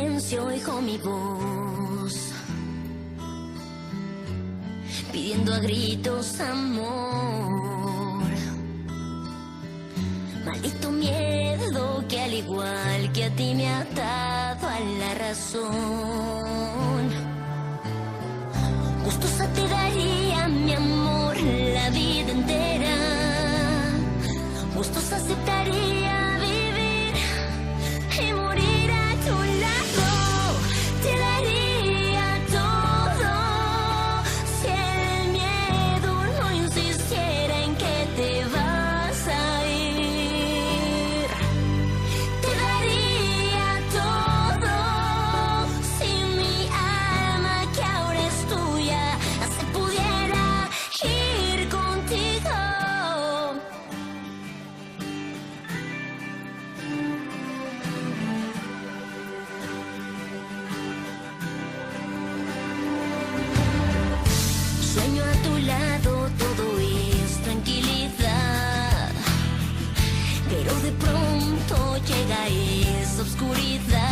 silencio oigo mi voz, pidiendo a gritos amor. Maldito miedo que al igual que a ti me ha atado a la razón. Gustosa te daría mi amor la vida entera, gustosa aceptaría vivir y morir a tu lado. Te daría todo si el miedo no insistiera en que te vas a ir. Te daría todo si mi alma, que ahora es tuya, se pudiera ir contigo. Sueño a tu lado, todo es tranquilidad, pero de pronto llega esa oscuridad.